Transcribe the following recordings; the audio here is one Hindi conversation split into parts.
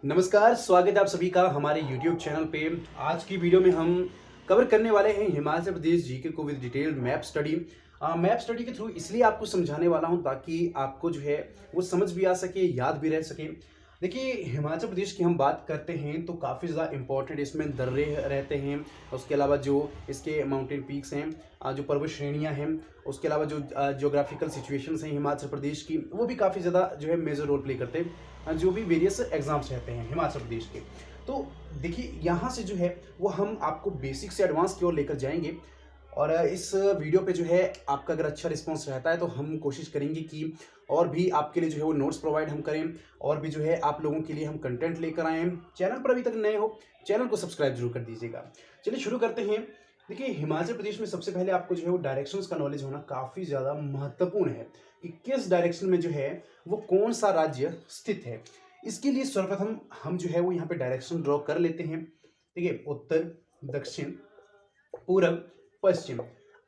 नमस्कार, स्वागत है आप सभी का हमारे YouTube चैनल पे। आज की वीडियो में हम कवर करने वाले हैं हिमाचल प्रदेश जीके को with detail map study. Map study के थ्रू इसलिए आपको समझाने वाला हूं ताकि आपको जो है वो समझ भी आ सके, याद भी रह सके। देखिए, हिमाचल प्रदेश की हम बात करते हैं तो काफ़ी ज़्यादा इंपॉर्टेंट इसमें दर्रे रहते हैं। उसके अलावा जो इसके माउंटेन पीक्स हैं, जो पर्वत श्रेणियाँ हैं, उसके अलावा जो जियोग्राफिकल सिचुएशंस हैं हिमाचल प्रदेश की, वो भी काफ़ी ज़्यादा जो है मेजर रोल प्ले करते हैं। जो भी वेरियस एग्जाम्स रहते हैं हिमाचल प्रदेश के। तो देखिए, यहाँ से जो है वो हम आपको बेसिक से एडवांस की ओर लेकर जाएंगे। और इस वीडियो पे जो है आपका अगर अच्छा रिस्पांस रहता है तो हम कोशिश करेंगे कि और भी आपके लिए जो है वो नोट्स प्रोवाइड हम करें, और भी जो है आप लोगों के लिए हम कंटेंट लेकर आएँ। चैनल पर अभी तक नए हो, चैनल को सब्सक्राइब जरूर कर दीजिएगा। चलिए शुरू करते हैं। देखिए, हिमाचल प्रदेश में सबसे पहले आपको जो है वो डायरेक्शंस का नॉलेज होना काफ़ी ज़्यादा महत्वपूर्ण है कि किस डायरेक्शन में जो है वो कौन सा राज्य स्थित है। इसके लिए सर्वप्रथम हम जो है वो यहाँ पे डायरेक्शन ड्रॉ कर लेते हैं। ठीक है, उत्तर, दक्षिण, पूरब, पश्चिम।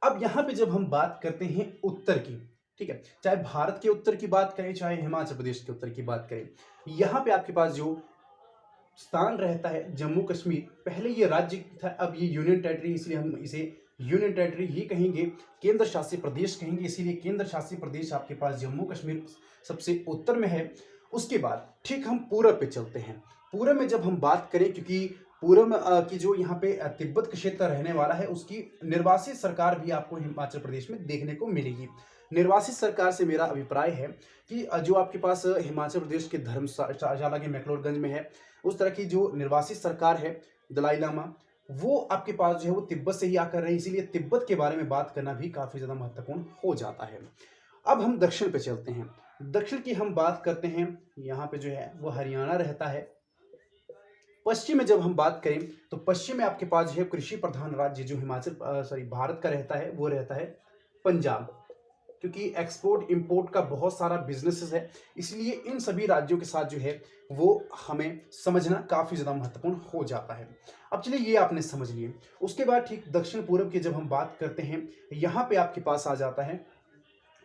अब यहाँ पे जब हम बात करते हैं उत्तर की, ठीक है, चाहे भारत के उत्तर की बात करें चाहे हिमाचल प्रदेश के उत्तर की बात करें, यहाँ पे आपके पास जो स्थान रहता है जम्मू कश्मीर। पहले ये राज्य था, अब ये यूनियन टेरिटरी, इसलिए हम इसे यूनियन टेरिटरी ही कहेंगे, केंद्र शासित प्रदेश कहेंगे। इसीलिए केंद्र शासित प्रदेश आपके पास जम्मू कश्मीर सबसे उत्तर में है। उसके बाद ठीक हम पूरब पे चलते हैं। पूरब में जब हम बात करें, क्योंकि पूरब में की जो यहाँ पे तिब्बत का क्षेत्र रहने वाला है, उसकी निर्वासित सरकार भी आपको हिमाचल प्रदेश में देखने को मिलेगी। निर्वासित सरकार से मेरा अभिप्राय है कि जो आपके पास हिमाचल प्रदेश के धर्मशाला के मैक्लोडगंज में है, उस तरह की जो निर्वासित सरकार है, दलाई लामा, वो आपके पास जो है वो तिब्बत से ही आकर रहे। इसीलिए तिब्बत के बारे में बात करना भी काफ़ी ज़्यादा महत्वपूर्ण हो जाता है। अब हम दक्षिण पे चलते हैं। दक्षिण की हम बात करते हैं, यहाँ पे जो है वो हरियाणा रहता है। पश्चिम में जब हम बात करें तो पश्चिम में आपके पास जो है कृषि प्रधान राज्य जो भारत का रहता है, वो रहता है पंजाब। क्योंकि एक्सपोर्ट इंपोर्ट का बहुत सारा बिजनेसेस है, इसलिए इन सभी राज्यों के साथ जो है वो हमें समझना काफ़ी ज़्यादा महत्वपूर्ण हो जाता है। अब चलिए, ये आपने समझ लिए। उसके बाद ठीक दक्षिण पूर्व की जब हम बात करते हैं, यहाँ पे आपके पास आ जाता है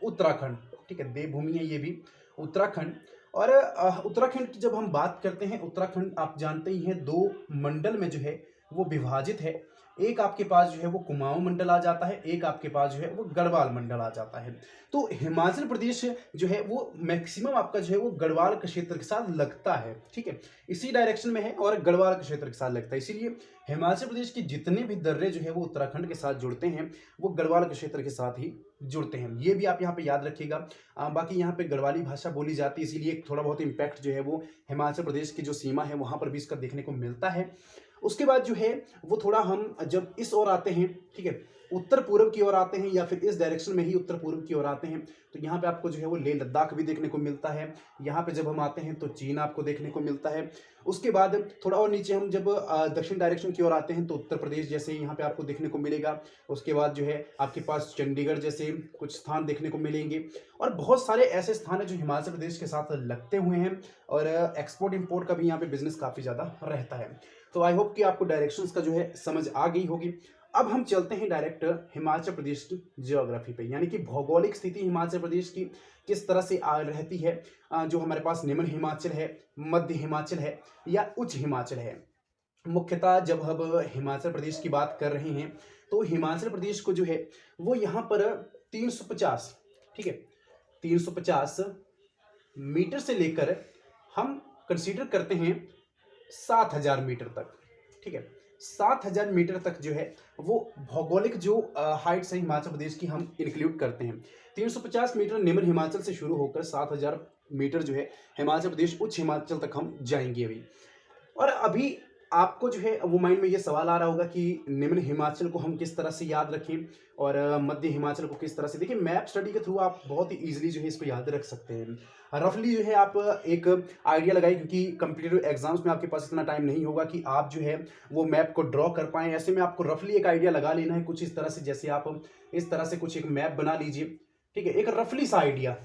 उत्तराखंड। ठीक है, देवभूमि है ये भी, उत्तराखंड। और उत्तराखंड की जब हम बात करते हैं, उत्तराखंड आप जानते ही हैं दो मंडल में जो है वो विभाजित है। एक आपके पास जो है वो कुमाऊं मंडल आ जाता है, एक आपके पास जो है वो गढ़वाल मंडल आ जाता है। तो हिमाचल प्रदेश जो है वो मैक्सिमम आपका जो है वो गढ़वाल के क्षेत्र के साथ लगता है। ठीक है, इसी डायरेक्शन में है और गढ़वाल के क्षेत्र के साथ लगता है। इसीलिए हिमाचल प्रदेश के जितने भी दर्रे जो है वो उत्तराखंड के साथ जुड़ते हैं, वो गढ़वाल के क्षेत्र के साथ ही जुड़ते हैं। ये भी आप यहाँ पे याद रखिएगा। बाकी यहाँ पे गढ़वाली भाषा बोली जाती है, इसीलिए थोड़ा बहुत इम्पैक्ट जो है वो हिमाचल प्रदेश की जो सीमा है वहाँ पर भी इसका देखने को मिलता है। उसके बाद जो है वो थोड़ा हम जब इस ओर आते हैं, ठीक है, उत्तर पूर्व की ओर आते हैं, या फिर इस डायरेक्शन में ही उत्तर पूर्व की ओर आते हैं, तो यहाँ पे आपको जो है वो लेह लद्दाख भी देखने को मिलता है। यहाँ पे जब हम आते हैं तो चीन आपको देखने को मिलता है। उसके बाद थोड़ा और नीचे हम जब दक्षिण डायरेक्शन की ओर आते हैं तो उत्तर प्रदेश जैसे यहाँ पे आपको देखने को मिलेगा। उसके बाद जो है आपके पास चंडीगढ़ जैसे कुछ स्थान देखने को मिलेंगे, और बहुत सारे ऐसे स्थान हैं जो हिमाचल प्रदेश के साथ लगते हुए हैं, और एक्सपोर्ट इंपोर्ट का भी यहाँ पे बिजनेस काफ़ी ज़्यादा रहता है। तो आई होप कि आपको डायरेक्शंस का जो है समझ आ गई होगी। अब हम चलते हैं डायरेक्ट हिमाचल प्रदेश की ज्योग्राफी पे, यानी कि भौगोलिक स्थिति हिमाचल प्रदेश की किस तरह से रहती है। जो हमारे पास निम्न हिमाचल है, मध्य हिमाचल है, या उच्च हिमाचल है। मुख्यतः जब हम हिमाचल प्रदेश की बात कर रहे हैं तो हिमाचल प्रदेश को जो है वो यहाँ पर 350, ठीक है, 350 मीटर से लेकर हम कंसीडर करते हैं 7,000 मीटर तक। ठीक है, 7,000 मीटर तक जो है वो भौगोलिक जो हाइट्स है हिमाचल प्रदेश की हम इंक्लूड करते हैं। 350 मीटर निम्न हिमाचल से शुरू होकर 7,000 मीटर जो है हिमाचल प्रदेश उच्च हिमाचल तक हम जाएंगे अभी। और अभी आपको जो है वो माइंड में ये सवाल आ रहा होगा कि निम्न हिमाचल को हम किस तरह से याद रखें और मध्य हिमाचल को किस तरह से। देखिए, मैप स्टडी के थ्रू आप बहुत ही इजीली जो है इसको याद रख सकते हैं। रफली जो है आप एक आइडिया लगाइए, क्योंकि कम्पिटिटिव एग्जाम्स में आपके पास इतना टाइम नहीं होगा कि आप जो है वो मैप को ड्रॉ कर पाएँ। ऐसे में आपको रफली एक आइडिया लगा लेना है कुछ इस तरह से, जैसे आप इस तरह से कुछ एक मैप बना लीजिए। ठीक है, एक रफली सा आइडिया,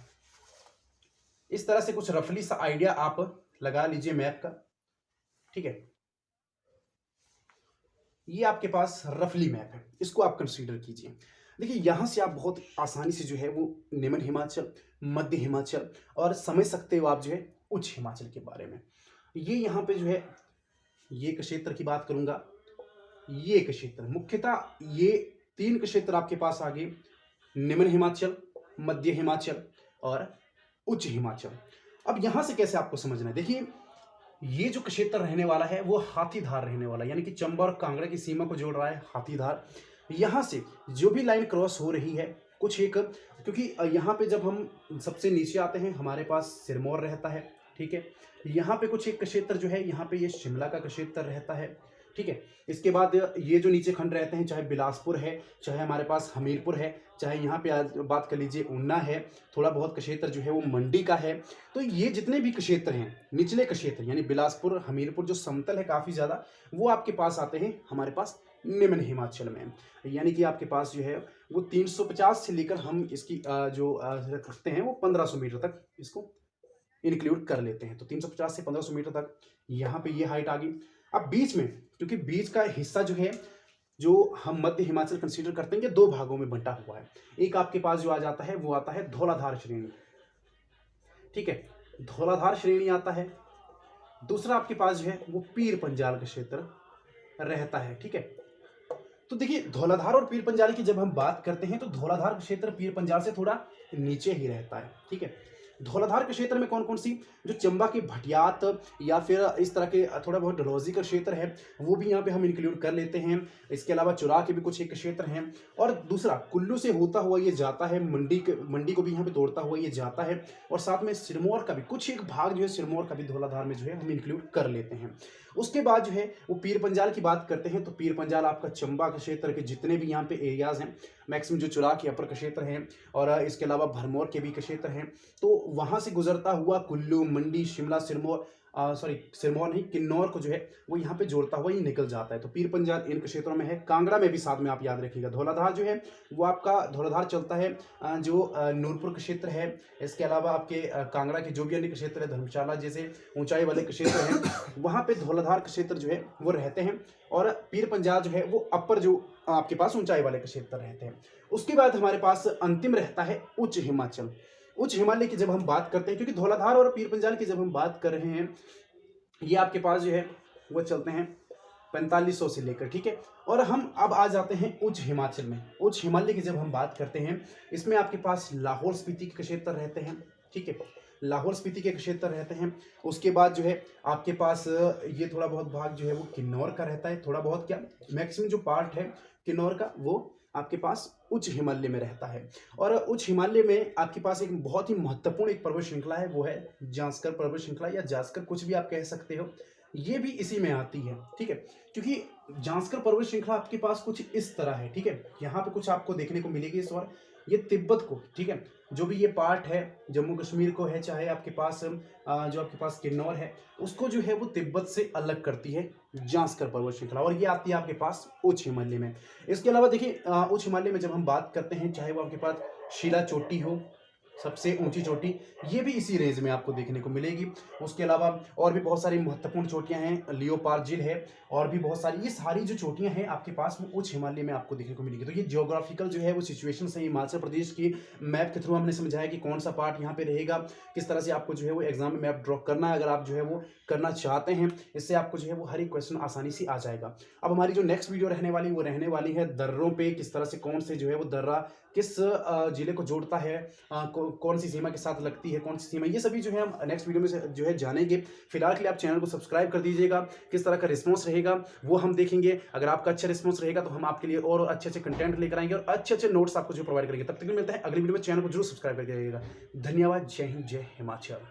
इस तरह से कुछ रफली सा आइडिया आप लगा लीजिए मैप का। ठीक है, ये आपके पास रफली मैप है, इसको आप कंसीडर कीजिए। देखिए, यहाँ से आप बहुत आसानी से जो है वो निम्न हिमाचल, मध्य हिमाचल और समझ सकते हो आप जो है उच्च हिमाचल के बारे में। ये यहाँ पे जो है ये क्षेत्र की बात करूंगा, ये क्षेत्र मुख्यतः ये 3 क्षेत्र आपके पास आ गए, निम्न हिमाचल, मध्य हिमाचल और उच्च हिमाचल। अब यहां से कैसे आपको समझना है, देखिए ये जो क्षेत्र रहने वाला है वो हाथीधार रहने वाला है, यानी कि चंबा और कांगड़ा की सीमा को जोड़ रहा है हाथीधार। यहां से जो भी लाइन क्रॉस हो रही है कुछ एक, क्योंकि यहाँ पे जब हम सबसे नीचे आते हैं हमारे पास सिरमौर रहता है, ठीक है। यहाँ पे कुछ एक क्षेत्र जो है, यहाँ पे ये शिमला का क्षेत्र रहता है, ठीक है। इसके बाद ये जो नीचे खंड रहते हैं, चाहे बिलासपुर है, चाहे हमारे पास हमीरपुर है, चाहे यहाँ पे आज बात कर लीजिए ऊना है, थोड़ा बहुत क्षेत्र जो है वो मंडी का है। तो ये जितने भी क्षेत्र हैं निचले क्षेत्र, यानी बिलासपुर हमीरपुर जो समतल है काफ़ी ज़्यादा, वो आपके पास आते हैं हमारे पास निम्न हिमाचल में। यानी कि आपके पास जो है वो 350 से लेकर हम इसकी जो रखते हैं वो 1500 मीटर तक इसको इंक्लूड कर लेते हैं। तो 350 से 1500 मीटर तक यहाँ पे ये हाइट आ गई। अब बीच में, क्योंकि बीच का हिस्सा जो है, जो हम मध्य हिमाचल कंसीडर करते हैं, ये 2 भागों में बंटा हुआ है। एक आपके पास जो आ जाता है वो आता है धौलाधार श्रेणी, ठीक है, धौलाधार श्रेणी आता है। दूसरा आपके पास जो है वो पीर पंजाल का क्षेत्र रहता है, ठीक है। तो देखिए धौलाधार और पीर पंजाल की जब हम बात करते हैं तो धौलाधार क्षेत्र पीर पंजाल से थोड़ा नीचे ही रहता है, ठीक है। धौलाधार के क्षेत्र में कौन कौन सी, जो चंबा के भटियात या फिर इस तरह के थोड़ा बहुत डलहौजी का क्षेत्र है वो भी यहाँ पे हम इंक्लूड कर लेते हैं। इसके अलावा चुराह के भी कुछ एक क्षेत्र हैं, और दूसरा कुल्लू से होता हुआ ये जाता है मंडी को भी यहाँ पे तोड़ता हुआ ये जाता है, और साथ में सिरमौर का भी कुछ एक भाग जो है, सिरमौर का भी धौलाधार में जो है हम इंक्लूड कर लेते हैं। उसके बाद जो है वो पीर पंजाल की बात करते हैं, तो पीर पंजाल आपका चंबा के क्षेत्र के जितने भी यहाँ पे एरियाज हैं, मैक्सिमम जो चुराह के अपर क्षेत्र हैं और इसके अलावा भरमौर के भी क्षेत्र हैं, तो वहाँ से गुजरता हुआ कुल्लू, मंडी, शिमला, सिरमौर नहीं, किन्नौर को जो है वो यहाँ पे जोड़ता हुआ ही निकल जाता है। तो पीर पंजाल इन क्षेत्रों में है। कांगड़ा में भी साथ में आप याद रखिएगा, धौलाधार जो है वो आपका धौलाधार चलता है जो नूरपुर का क्षेत्र है। इसके अलावा आपके कांगड़ा के जो भी अन्य क्षेत्र है, धर्मशाला जैसे ऊंचाई वाले क्षेत्र हैं, वहाँ पे धौलाधार क्षेत्र जो है वो रहते हैं, और पीर पंजाल जो है वो अपर जो आपके पास ऊंचाई वाले क्षेत्र रहते हैं। उसके बाद हमारे पास अंतिम रहता है उच्च हिमाचल। उच्च हिमालय की जब हम बात करते हैं, क्योंकि धौलाधार और पीर पंजाल की जब हम बात कर रहे हैं, ये आपके पास जो है वो चलते हैं 4500 से लेकर, ठीक है। और हम अब आ जाते हैं उच्च हिमाचल में। उच्च हिमालय की जब हम बात करते हैं, इसमें आपके पास लाहौल स्पीति के क्षेत्र रहते हैं, ठीक है, लाहौल स्पीति के क्षेत्र रहते हैं। उसके बाद जो है आपके पास ये थोड़ा बहुत भाग जो है वो किन्नौर का रहता है, थोड़ा बहुत क्या मैक्सिमम जो पार्ट है किन्नौर का वो आपके पास उच्च हिमालय में रहता है। और उच्च हिमालय में आपके पास एक बहुत ही महत्वपूर्ण एक पर्वत श्रृंखला है, वो है जास्कर पर्वत श्रृंखला या जास्कर, कुछ भी आप कह सकते हो, ये भी इसी में आती है, ठीक है। क्योंकि जास्कर पर्वत श्रृंखला आपके पास कुछ इस तरह है, ठीक है। यहाँ पे कुछ आपको देखने को मिलेगी इस बार, ये तिब्बत को, ठीक है, जो भी ये पार्ट है जम्मू कश्मीर को है, चाहे आपके पास जो आपके पास किन्नौर है, उसको जो है वो तिब्बत से अलग करती है जास्कर पर्वत श्रृंखला, और ये आती है आपके पास उच्च हिमालय में। इसके अलावा देखिए उच्च हिमालय में जब हम बात करते हैं, चाहे वो आपके पास शिला चोटी हो, सबसे ऊंची चोटी, ये भी इसी रेंज में आपको देखने को मिलेगी। उसके अलावा और भी बहुत सारी महत्वपूर्ण चोटियां हैं, लियोपार्ड झील है, और भी बहुत सारी, ये सारी जो चोटियां हैं आपके पास वो उच्च हिमालय में आपको देखने को मिलेगी। तो ये जियोग्राफिकल जो है वो सिचुएशन है हिमाचल प्रदेश की, मैप के थ्रू हमने समझाया कि कौन सा पार्ट यहाँ पे रहेगा, किस तरह से आपको जो है वो एग्जाम में मैप ड्रॉ करना है, अगर आप जो है वो करना चाहते हैं। इससे आपको जो है वो हर एक क्वेश्चन आसानी से आ जाएगा। अब हमारी जो नेक्स्ट वीडियो रहने वाली है दर्रों पे, किस तरह से कौन से जो है वो दर्रा किस जिले को जोड़ता है, कौन सी सीमा के साथ लगती है, कौन सी सीमा, ये सभी जो है हम नेक्स्ट वीडियो में जो है जानेंगे। फिलहाल के लिए आप चैनल को सब्सक्राइब कर दीजिएगा। किस तरह का रिस्पॉन्स रहेगा वो हम देखेंगे। अगर आपका अच्छा रिस्पॉन्स रहेगा तो हम आपके लिए और अच्छे अच्छे कंटेंट लेकर आएंगे और अच्छे अच्छे नोट्स आपको जो प्रोवाइड करेंगे। तब तक मिलता है अगली वीडियो में। चैनल को जरूर सब्सक्राइब करके रहिएगा। धन्यवाद। जय हिंद, जय हिमाचल।